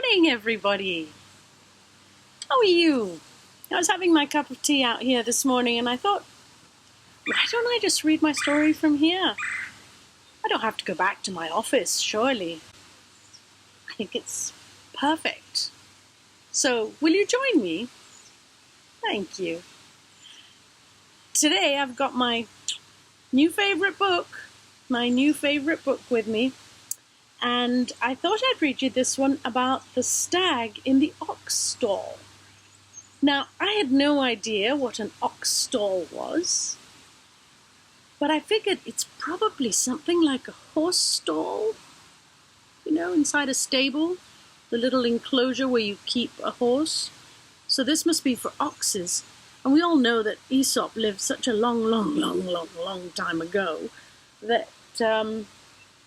morning, everybody. How are you? I was having my cup of tea out here this morning and I thought, why don't I just read my story from here? I don't have to go back to my office, surely. I think it's perfect. So, will you join me? Thank you. Today I've got my new favorite book with me. And I thought I'd read you this one about the stag in the ox stall. Now, I had no idea what an ox stall was, but I figured it's probably something like a horse stall, inside a stable, the little enclosure where you keep a horse. So this must be for oxes, and we all know that Aesop lived such a long time ago that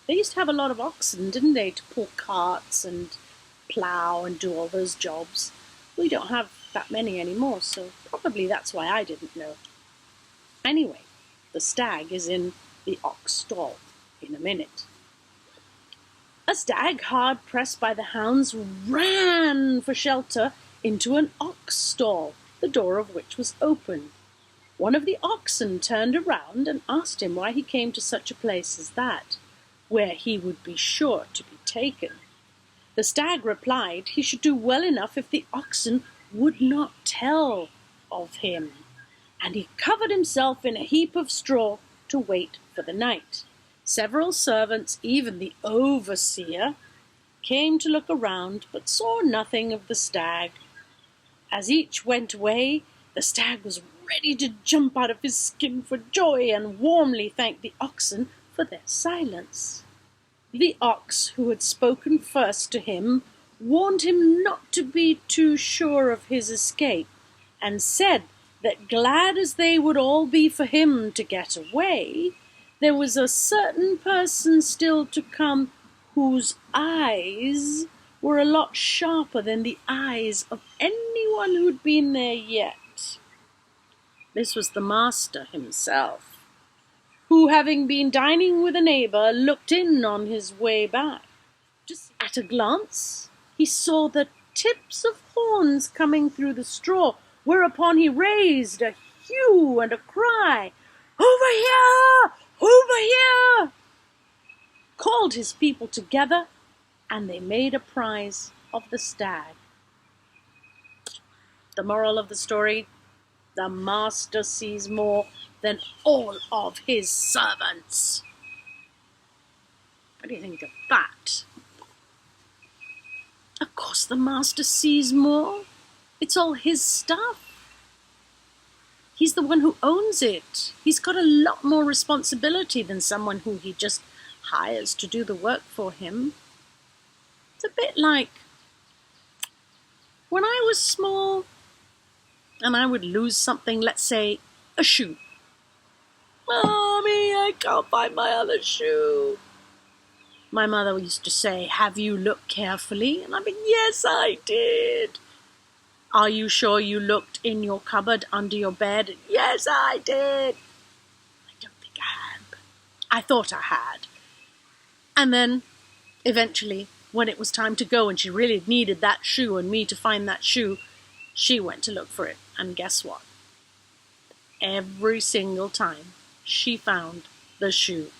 they used to have a lot of oxen, didn't they, to pull carts and plough and do all those jobs. We don't have that many anymore, so probably that's why I didn't know. Anyway, the stag is in the ox stall in a minute. A stag, hard pressed by the hounds, ran for shelter into an ox stall, the door of which was open. One of the oxen turned around and asked him why he came to such a place as that, where he would be sure to be taken. The stag replied he should do well enough if the oxen would not tell of him, and he covered himself in a heap of straw to wait for the night. Several servants, even the overseer, came to look around, but saw nothing of the stag. As each went away, the stag was ready to jump out of his skin for joy and warmly thanked the oxen for their silence. The ox who had spoken first to him warned him not to be too sure of his escape, and said that glad as they would all be for him to get away, there was a certain person still to come whose eyes were a lot sharper than the eyes of anyone who'd been there yet. This was the master himself, who, having been dining with a neighbour, looked in on his way back. Just at a glance, he saw the tips of horns coming through the straw, whereupon he raised a hue and a cry, "Over here! Over here!" called his people together, and they made a prize of the stag. The moral of the story: the master sees more than all of his servants. What do you think of that? Of course the master sees more. It's all his stuff. He's the one who owns it. He's got a lot more responsibility than someone who he just hires to do the work for him. It's a bit like when I was small and I would lose something, let's say a shoe. "Mommy, I can't find my other shoe." My mother used to say, "Have you looked carefully?" And I'd be, "Yes, I did." "Are you sure you looked in your cupboard under your bed?" "Yes, I did." I don't think I had, but I thought I had. And then, eventually, when it was time to go and she really needed that shoe and me to find that shoe, she went to look for it. And guess what? Every single time, she found the shoe.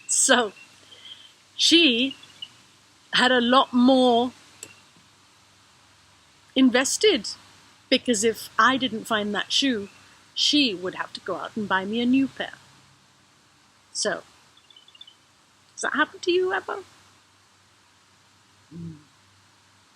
So, she had a lot more invested, because if I didn't find that shoe, she would have to go out and buy me a new pair. So, does that happen to you ever?